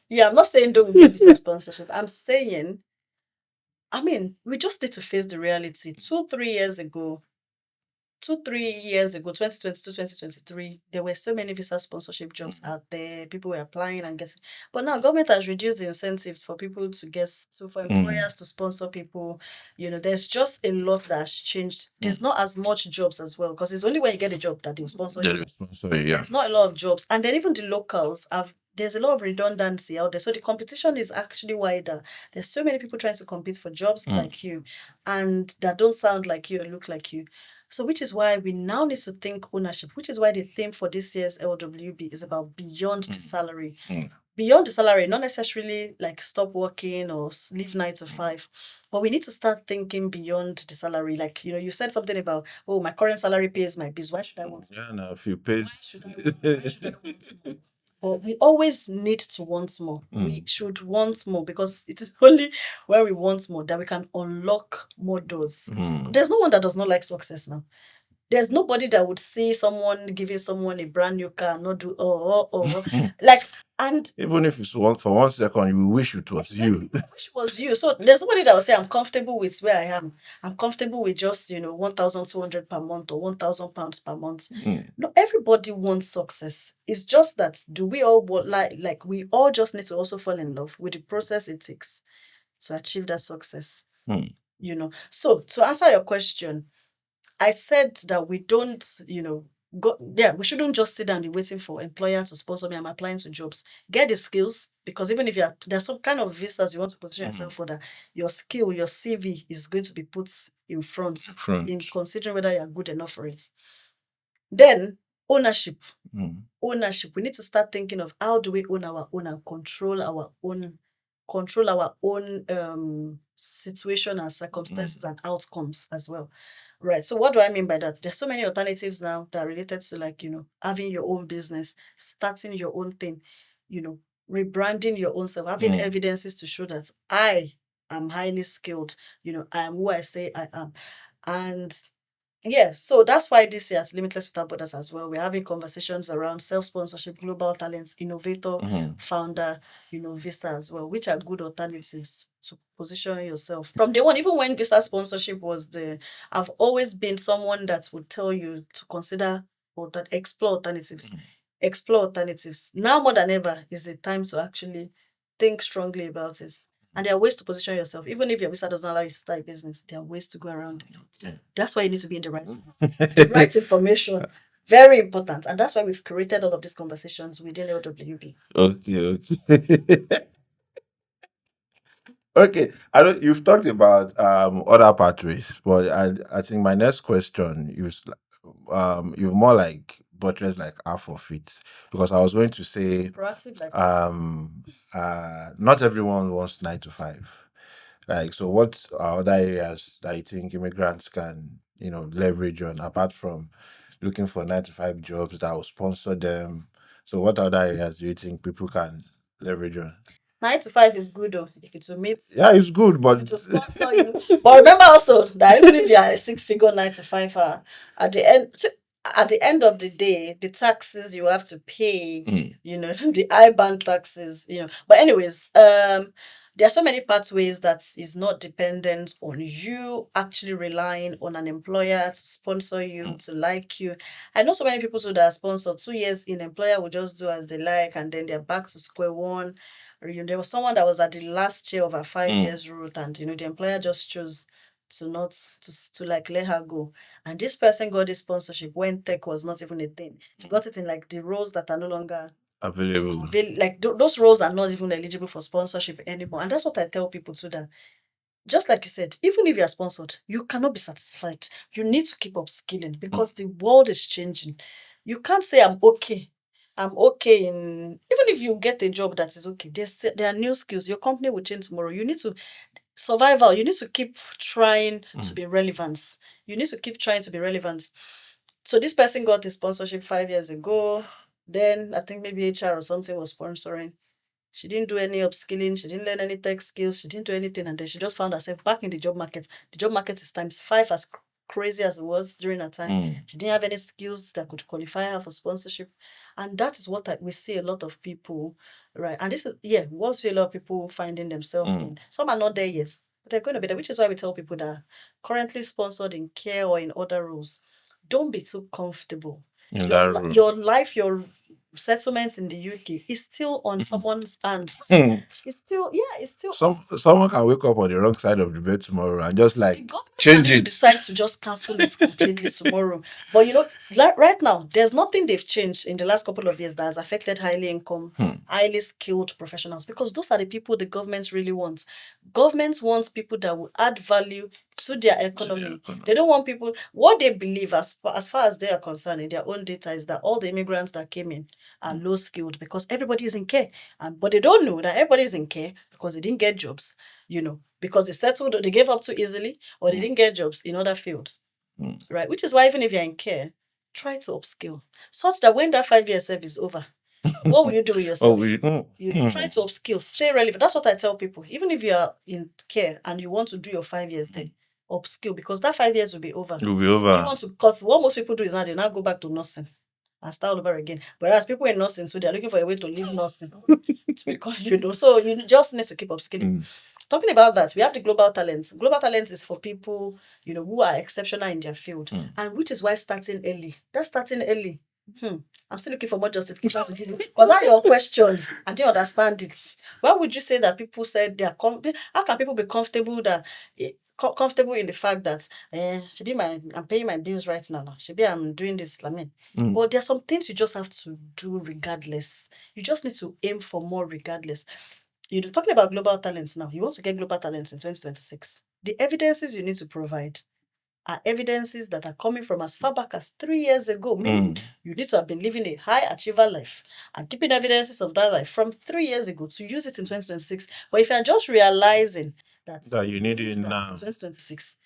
Yeah, I'm not saying don't get visa sponsorship. I'm saying, we just need to face the reality. 2-3 years ago, 2022, 2023, there were so many visa sponsorship jobs out there. People were applying and getting. But now government has reduced the incentives for people to get, for employers to sponsor people. There's just a lot that has changed. There's not as much jobs as well, because it's only when you get a job that they will sponsor you. There's not a lot of jobs. And then even the locals there's a lot of redundancy out there. So the competition is actually wider. There's so many people trying to compete for jobs like you, and that don't sound like you or look like you. So which is why we now need to think ownership, which is why the theme for this year's LWB is about beyond the salary. Beyond the salary, not necessarily like stop working or leave 9 to 5, but we need to start thinking beyond the salary. Like, you said something about, my current salary pays my bills. Why should I want more? Yeah, now if you pay. Why should I want more? But we always need to want more. We should want more, because it is only when we want more that we can unlock more doors. There's no one that does not like success now. There's nobody that would see someone giving someone a brand new car and not do, like, And even if it's for 1 second, you wish it was you. wish it was you. So there's somebody that will say, I'm comfortable with where I am. I'm comfortable with just, 1,200 per month or 1,000 pounds per month. No, everybody wants success. It's just that do we all want, like we all just need to also fall in love with the process it takes to achieve that success. So to answer your question, I said that we don't, we shouldn't just sit down and be waiting for employer to sponsor me. I'm applying to jobs. Get the skills, because even if there's some kind of visas you want to position yourself for, that your skill, your CV is going to be put in front in considering whether you're good enough for it. Then ownership. Ownership. We need to start thinking of how do we own our own and control our own situation and circumstances and outcomes as well. Right. So what do I mean by that? There's so many alternatives now that are related to having your own business, starting your own thing, rebranding your own self, having evidences to show that I am highly skilled, I am who I say I am. And so that's why this year at Limitless Without Borders as well, we're having conversations around self-sponsorship, global talents, innovator, founder, visa as well, which are good alternatives to position yourself. From day one, even when visa sponsorship was there, I've always been someone that would tell you to consider or that explore alternatives. Explore alternatives. Now more than ever is the time to actually think strongly about it. And there are ways to position yourself. Even if your visa does not allow you to start a business, there are ways to go around it. Okay. That's why you need to be in the right information. Very important. And that's why we've created all of these conversations within LWB. Okay. Okay, I know you've talked about other pathways, but I think my next question you've more like buttressed like half of it, because I was going to say Proactive like not everyone wants 9 to 5. Like, so what are other areas that you think immigrants can leverage on, apart from looking for 9 to 5 jobs that will sponsor them? So what other areas do you think people can leverage on? 9 to 5 is good though, if it will meet. Yeah, it's good, but to sponsor you. But remember also that even if you are a 6-figure 9 to 5, at the end of the day, the taxes you have to pay, the IBAN taxes, But anyways, there are so many pathways that is not dependent on you actually relying on an employer to sponsor you, to like you. I know so many people that are sponsored 2 years in, employer will just do as they like, and then they're back to square one. There was someone that was at the last year of her 5 years route, and the employer just chose to not to like let her go. And this person got this sponsorship when tech was not even a thing. He got it in like the roles that are no longer available. Those roles are not even eligible for sponsorship anymore. And that's what I tell people too, that just like you said, even if you are sponsored, you cannot be satisfied. You need to keep upskilling, because the world is changing. You can't say I'm okay in, even if you get a job that is okay, there are new skills. Your company will change tomorrow. You need to survival. You need to keep trying to be relevant. You need to keep trying to be relevant. So this person got a sponsorship 5 years ago. Then I think maybe HR or something was sponsoring. She didn't do any upskilling. She didn't learn any tech skills. She didn't do anything. And then she just found herself back in the job market. The job market is ×5 as crazy as it was during her time. She didn't have any skills that could qualify her for sponsorship. And that is what we see a lot of people, right? And this is, what we see a lot of people finding themselves in. Some are not there yet, but they're going to be there, which is why we tell people that are currently sponsored in care or in other roles, don't be too comfortable. Your life, your settlements in the UK is still on someone's hand. It's still. Someone can wake up on the wrong side of the bed tomorrow and just like change it. Decide to just cancel it completely tomorrow. But right now, there's nothing they've changed in the last couple of years that has affected highly income, highly skilled professionals, because those are the people the government really wants. Government wants people that will add value to their economy. They don't want people. What they believe, as far as they are concerned, in their own data, is that all the immigrants that came in are low skilled, because everybody is in care. But they don't know that everybody is in care because they didn't get jobs, because they settled, they gave up too easily, or they didn't get jobs in other fields. Right? Which is why even if you're in care, try to upskill, such that when that 5-year service is over, what will you do with yourself? You try to upskill, stay relevant. That's what I tell people. Even if you are in care and you want to do your 5 years there, upskill, because that 5 years will be over. It will be over. Because what most people do is now they now go back to nursing. and start all over again. Whereas people in nursing, so they're looking for a way to leave nursing because so you just need to keep upskilling. Talking about that, we have the global talents. Global talents is for people, who are exceptional in their field, and which is why starting early. That's starting early. I'm still looking for more justification to give you. Was that your question? I didn't understand it. Why would you say that people said they are how can people be comfortable that comfortable in the fact that I'm paying my bills right now. I'm doing this. I mean, but there are some things you just have to do regardless. You just need to aim for more regardless. You're talking about global talents now. You want to get global talents in 2026. The evidences you need to provide are evidences that are coming from as far back as 3 years ago. Meaning you need to have been living a high achiever life and keeping evidences of that life from 3 years ago to use it in 2026. But if you're just realizing that you need it in now. 2026,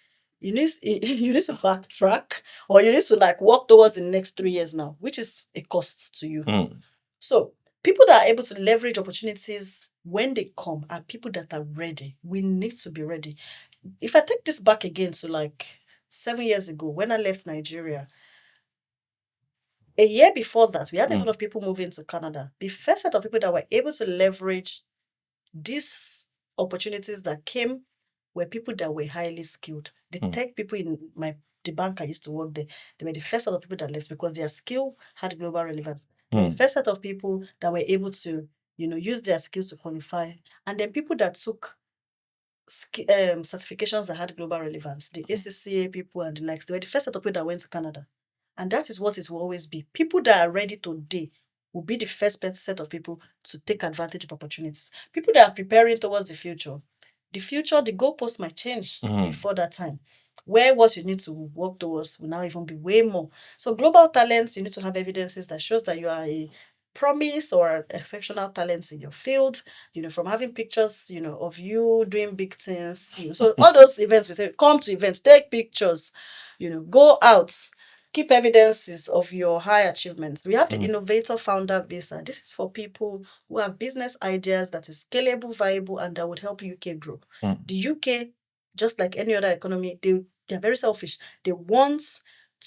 you need to backtrack, or you need to like work towards the next 3 years now, which is a cost to you. So people that are able to leverage opportunities when they come are people that are ready. We need to be ready. If I take this back again to like 7 years ago when I left Nigeria, a year before that, we had a lot of people moving to Canada. The first set of people that were able to leverage these opportunities that came were people that were highly skilled. The tech people in the bank I used to work there, they were the first set of people that left because their skill had global relevance. They were the first set of people that were able to, use their skills to qualify. And then people that took certifications that had global relevance, the ACCA people and the likes, they were the first set of people that went to Canada. And that is what it will always be. People that are ready today will be the first set of people to take advantage of opportunities. People that are preparing towards the future, the goalpost might change before that time. Where what you need to work towards will now even be way more. So global talents, you need to have evidences that shows that you are a promise or exceptional talents in your field, from having pictures, of you doing big things. So all those events, we say, come to events, take pictures, go out, keep evidences of your high achievements. We have the innovator founder visa. This is for people who have business ideas that is scalable, viable, and that would help UK grow. The UK, just like any other economy, they're very selfish. They want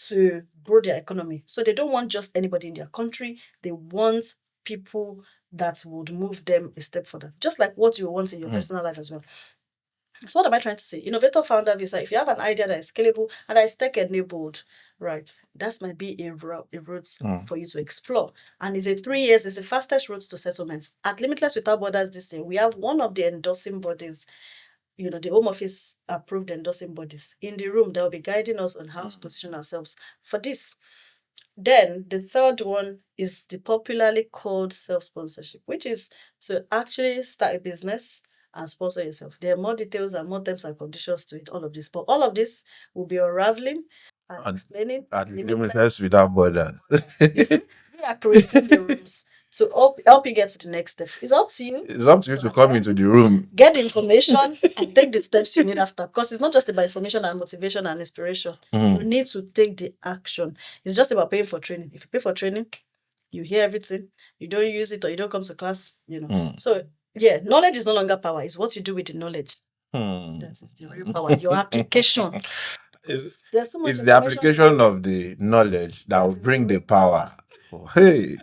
to grow their economy. So they don't want just anybody in their country. They want people that would move them a step further. Just like what you want in your personal life as well. So what am I trying to say? Innovator founder visa, if you have an idea that is scalable and that is tech-enabled, right, that might be a route for you to explore. And it's a 3 years, it's the fastest route to settlement. At Limitless Without Borders this year, we have one of the endorsing bodies, the Home Office approved endorsing bodies in the room that will be guiding us on how to position ourselves for this. Then the third one is the popularly called self-sponsorship, which is to actually start a business and sponsor yourself. There are more details and more terms and conditions to it, all of this. But all of this will be unraveling and explaining. At Limitless Without Borders. You see, we are creating the rooms to help you get to the next step. It's up to you. It's up to you to come into the room. Get the information and take the steps you need after. Because it's not just about information and motivation and inspiration. You need to take the action. It's just about paying for training. If you pay for training, you hear everything. You don't use it or you don't come to class, So, yeah, knowledge is no longer power. It's what you do with the knowledge. That is the real power. Your application. There's so much It's the application of the knowledge that will bring the power. Oh, hey,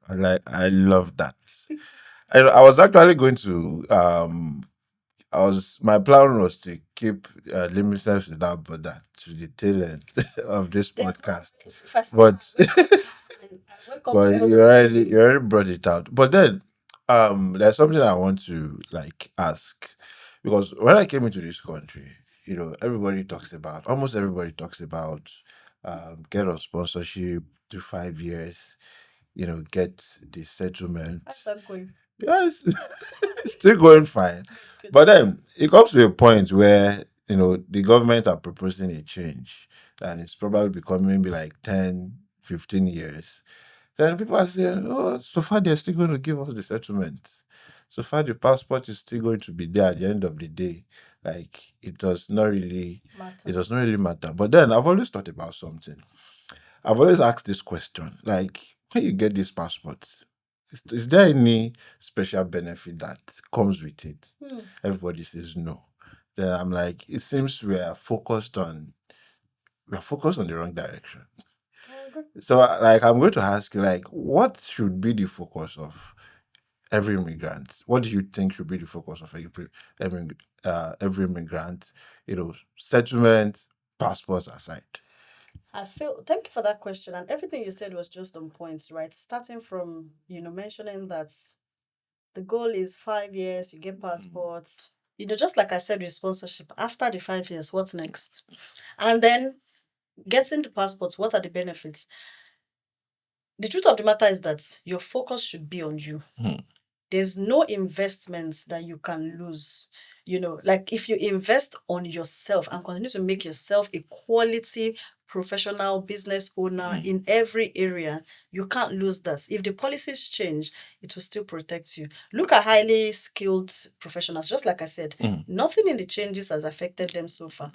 I love that. I was actually going to my plan was to keep Limitless Without Borders to the tail end of this podcast, but you already brought it out. But then there's something I want to like ask, because when I came into this country, almost everybody talks about get on sponsorship, do 5 years, get the settlement. How's that going? Yes, it's still going fine. But then it comes to a point where, the government are proposing a change and it's probably becoming maybe like 10, 15 years. Then people are saying, oh, so far they're still going to give us the settlement. So far the passport is still going to be there at the end of the day. Like it does not really matter. But then I've always thought about something. I've always asked this question, like, when you get this passport, is there any special benefit that comes with it? Everybody says no. Then I'm like, it seems we are focused on the wrong direction. So, like, I'm going to ask you, like, what should be the focus of every immigrant? What do you think should be the focus of every, every immigrant? Settlement, passports aside. I feel, thank you for that question. And everything you said was just on point, right? Starting from, mentioning that the goal is 5 years, you get passports. Just like I said with sponsorship, after the 5 years, what's next? And then getting the passports, what are the benefits? The truth of the matter is that your focus should be on you. There's no investments that you can lose. Like if you invest on yourself and continue to make yourself a quality professional business owner in every area, you can't lose that. If the policies change, it will still protect you. Look at highly skilled professionals. Just like I said, nothing in the changes has affected them so far.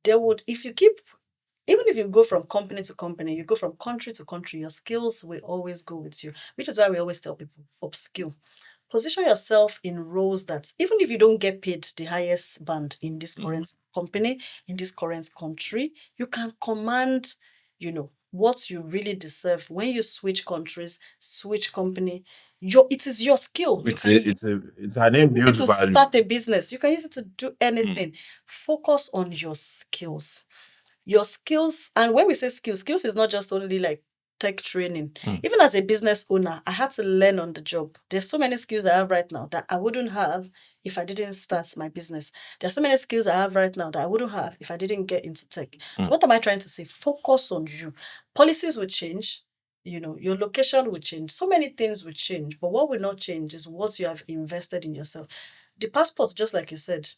Even if you go from company to company, you go from country to country, your skills will always go with you, which is why we always tell people upskill. Position yourself in roles that, even if you don't get paid the highest band in this current company, in this current country, you can command, what you really deserve. When you switch countries, switch company, it is your skill. It's an inbuilt To value. start a business, you can use it to do anything. Focus on your skills. Your skills, and when we say skills is not just only like tech training. Even as a business owner, I had to learn on the job. There's so many skills I have right now that I wouldn't have if I didn't start my business. There's so many skills I have right now that I wouldn't have if I didn't get into tech. So what am I trying to say? Focus on you. Policies will change. Your location will change. So many things will change. But what will not change is what you have invested in yourself. The passports, just like you said,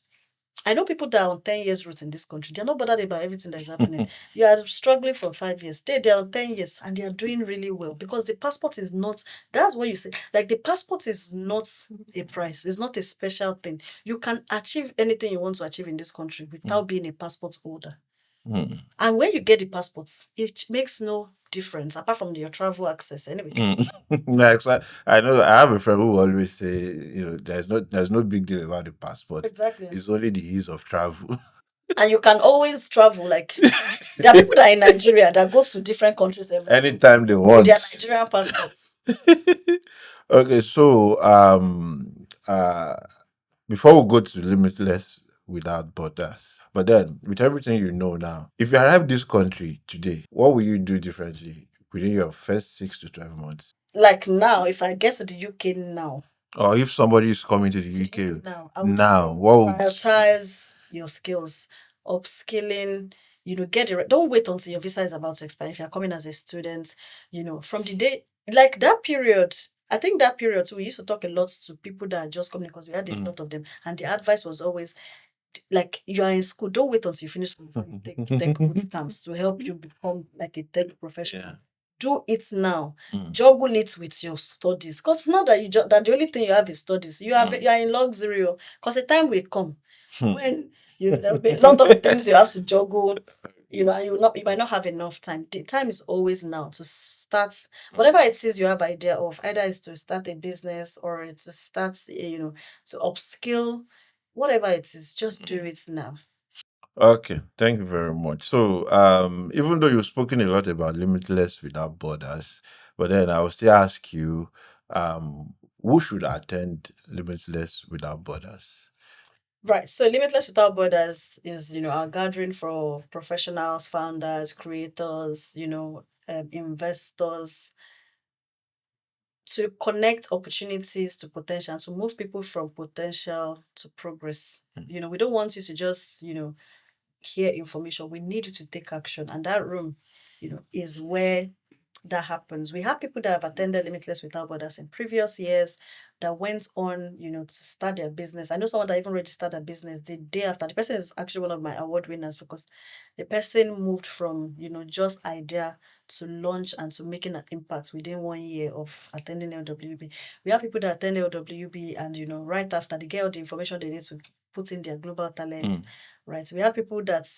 I know people that are on 10 years route in this country. They're not bothered about everything that is happening. You are struggling for 5 years. They're on 10 years and they are doing really well because the passport is not, that's what you say. Like the passport is not a price. It's not a special thing. You can achieve anything you want to achieve in this country without being a passport holder. And when you get the passports, it makes no difference apart from your travel access anyway. Like, I know I have a friend who always say, there's no big deal about the passport. Exactly. It's only the ease of travel. And you can always travel. Like there are people that are in Nigeria that go to different countries Anytime they with want. their Nigerian passports. Okay, so before we go to limitless without borders, but then with everything you know now, if you arrive this country today, what will you do differently within your first 6 to 12 months? Like now, if I get to the UK now, Or if somebody is coming to the UK I would now, say what would prioritize your skills, upskilling. Get it. Don't wait until your visa is about to expire. If you're coming as a student, from the day like that period. I think that period too, we used to talk a lot to people that are just coming because we had a lot of them, and the advice was always like you are in school. Don't wait until you finish school before you take tech boot camps to help you become like a tech professional. Yeah. Do it now. Juggle it with your studies. Because not that that the only thing you have is studies. You are in luxury. Because the time will come when there'll be a lot of things you have to juggle. And you might not have enough time. The time is always now to start whatever it is you have idea of. Either it's to start a business or it's to start, to upskill. Whatever it is, just do it now. Okay, thank you very much. So, even though you've spoken a lot about limitless without borders, but then I will still ask you, who should attend limitless without borders? Right. So Limitless Without Borders is, our gathering for professionals, founders, creators, investors to connect opportunities to potential, to move people from potential to progress. We don't want you to just, hear information. We need you to take action. And that room, is where that happens. We have people that have attended Limitless Without Borders in previous years that went on, to start their business. I know someone that even registered a business the day after. The person is actually one of my award winners because the person moved from, just idea to launch and to making an impact within 1 year of attending LWB. We have people that attend LWB and, right after they get all the information they need to put in their global talents. Right. We have people that,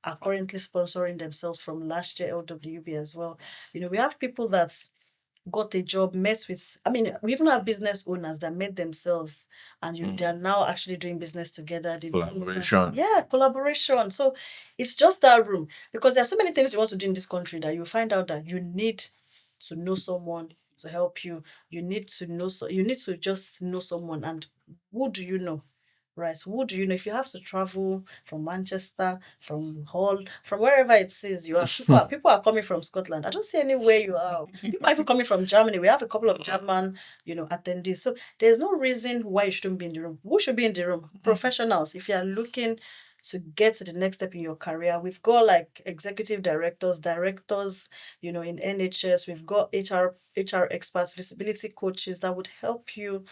are currently sponsoring themselves from last year LWB as well. We have people that got a job, met with, I mean, we even have business owners that met themselves and they are now actually doing business together. Collaboration. Yeah, collaboration. So it's just that room, because there are so many things you want to do in this country that you find out that you need to know someone to help you. You need to know, you need to just know someone. And who do you know? Right. Who do you know? If you have to travel from Manchester, from Hull, from wherever it is you are, people are coming from Scotland. I don't see anywhere you are. People are even coming from Germany. We have a couple of German, attendees. So there's no reason why you shouldn't be in the room. Who should be in the room? Professionals. If you are looking to get to the next step in your career, we've got like executive directors, in NHS. We've got HR experts, visibility coaches that would help you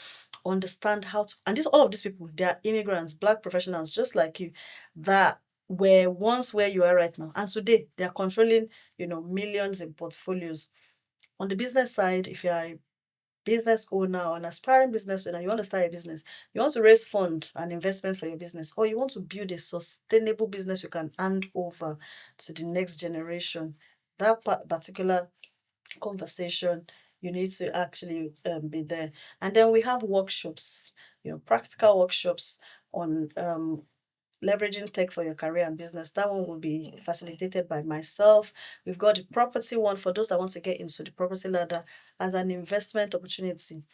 understand how to, and all of these people, they are immigrants, Black professionals just like you, that were once where you are right now, and today they are controlling millions in portfolios. On the business side, if you are a business owner or an aspiring business owner, you want to start a business, you want to raise fund and investments for your business, or you want to build a sustainable business you can hand over to the next generation, that particular conversation, you need to actually be there. And then we have workshops, practical workshops on leveraging tech for your career and business. That one will be facilitated by myself. We've got the property one for those that want to get into the property ladder as an investment opportunity.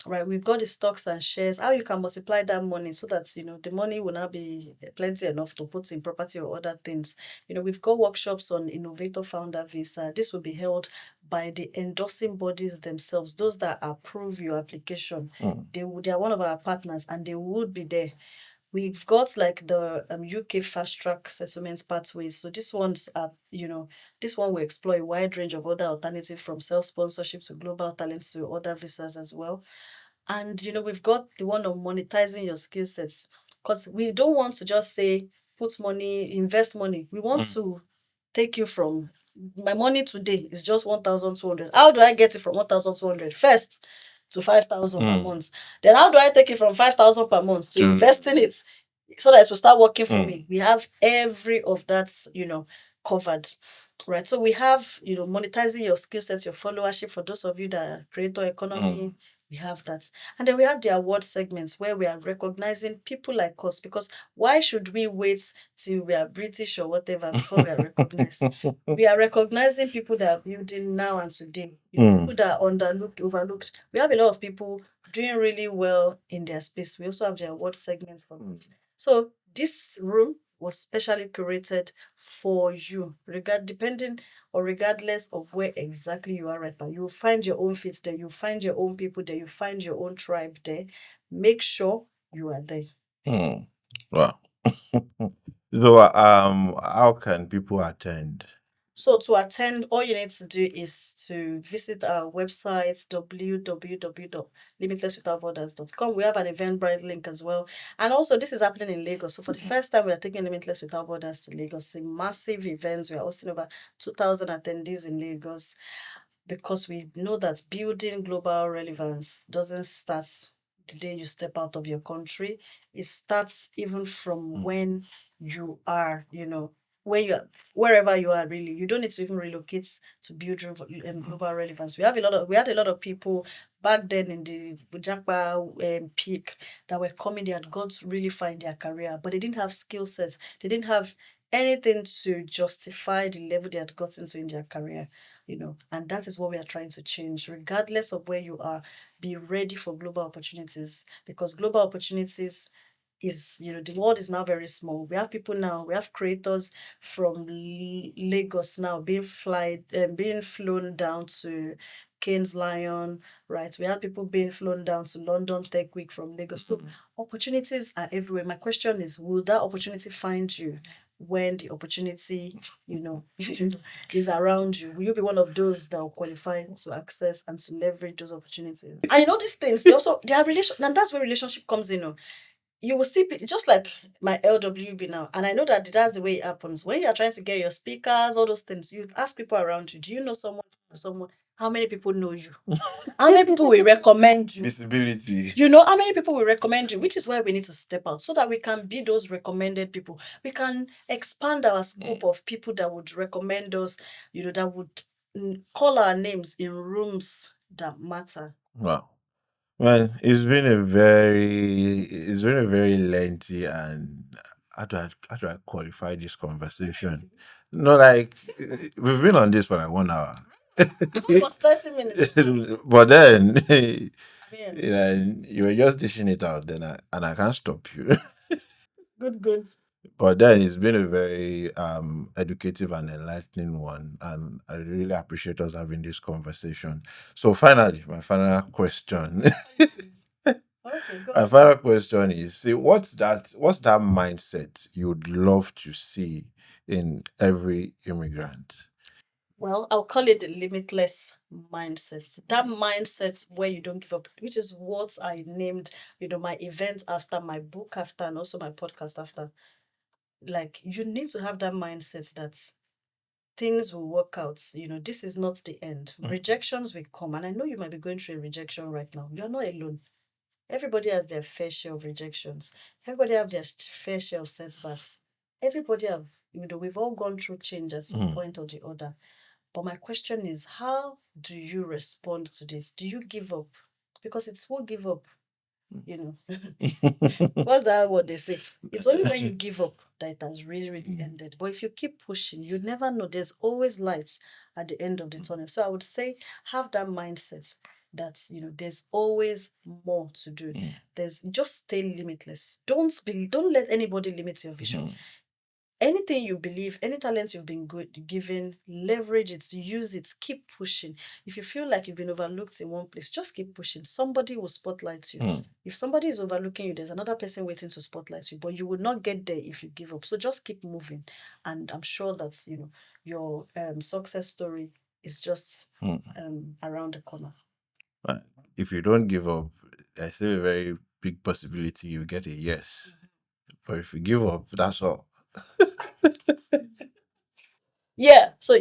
Right, we've got the stocks and shares, how you can multiply that money so that the money will not be plenty enough to put in property or other things. We've got workshops on innovator founder visa. This will be held by the endorsing bodies themselves, those that approve your application. They are one of our partners and they would be there. We've got like the UK fast track settlement pathways. So this one's this one will explore a wide range of other alternatives from self sponsorship to global talent to other visas as well. And we've got the one on monetizing your skill sets, because we don't want to just say put money, invest money. We want to take you from, my money today is just 1,200. How do I get it from 1,200 first to 5,000 per month? Then how do I take it from 5,000 per month to investing it so that it will start working for me? We have every of that, covered. Right. So we have, monetizing your skill sets, your followership for those of you that are creator economy. We have that. And then we have the award segments where we are recognizing people like us, because why should we wait till we are British or whatever before we are recognized? We are recognizing people that are building now and today, people that are underlooked, overlooked. We have a lot of people doing really well in their space. We also have the award segment for this. So this room was specially curated for you, depending or regardless of where exactly you are right now. You'll find your own fit there, you'll find your own people there, you find your own tribe there. Make sure you are there. Wow. So, how can people attend? So to attend, all you need to do is to visit our website, www.limitlesswithoutborders.com. We have an Eventbrite link as well. And also, this is happening in Lagos. So for the first time, we are taking Limitless Without Borders to Lagos. It's a massive event. We are hosting over 2,000 attendees in Lagos, because we know that building global relevance doesn't start the day you step out of your country. It starts even from when you are, when you are, wherever you are, really. You don't need to even relocate to build global relevance. We had a lot of people back then in the Bujapa peak that were coming. They had gone to really find their career, but they didn't have skill sets. They didn't have anything to justify the level they had gotten to in their career, and that is what we are trying to change. Regardless of where you are, be ready for global opportunities, because global opportunities is, the world is now very small. We have people now, we have creators from Lagos now being flown down to Cairns Lion, right? We have people being flown down to London Tech Week from Lagos. So opportunities are everywhere. My question is, will that opportunity find you when the opportunity, is around you? Will you be one of those that will qualify to access and to leverage those opportunities? And these things, they are relation, and that's where relationship comes in. You will see, just like my LWB now, and I know that that's the way it happens. When you are trying to get your speakers, all those things, you ask people around you, do you know someone? How many people know you? How many people will recommend you? Visibility. How many people will recommend you? Which is why we need to step out so that we can be those recommended people. We can expand our scope of people that would recommend us, that would call our names in rooms that matter. Wow. Well, it's been a very lengthy and how do I qualify this conversation? No, like we've been on this for like 1 hour. It's almost 30 minutes. But then I you know, you were just dishing it out, and I can't stop you. good, good. But then it's been a very educative and enlightening one, and I really appreciate us having this conversation. So finally, my final question. Okay, go My on. final question is: see, what's that mindset you'd love to see in every immigrant? Well, I'll call it the limitless mindset. That mindset where you don't give up, which is what I named, my event after, my book after, and also my podcast after. Like, you need to have that mindset that things will work out. This is not the end. Rejections will come. And I know you might be going through a rejection right now. You're not alone. Everybody has their fair share of rejections. Everybody have their fair share of setbacks. Everybody have, we've all gone through change at some point or the other. But my question is, how do you respond to this? Do you give up? Because it's won't give up, you know. What's that what they say? It's only when you give up that it has really, really ended. But if you keep pushing, you never know. There's always light at the end of the tunnel. So I would say have that mindset that there's always more to do. There's just stay limitless. Don't let anybody limit your vision. Anything you believe, any talent you've been given, leverage it, use it, keep pushing. If you feel like you've been overlooked in one place, just keep pushing. Somebody will spotlight you. If somebody is overlooking you, there's another person waiting to spotlight you, but you will not get there if you give up. So just keep moving. And I'm sure that, your success story is just around the corner. Uh, If you don't give up, there's still a very big possibility you get a yes. But if you give up, that's all. Yeah. So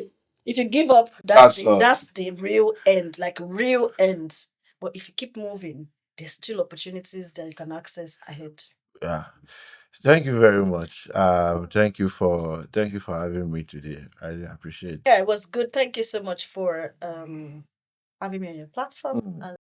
if you give up, That's all. that's the real end, like real end. But if you keep moving, there's still opportunities that you can access ahead. Yeah. Thank you very much. Thank you for having me today. I really appreciate. Yeah, it was good. Thank you so much for having me on your platform.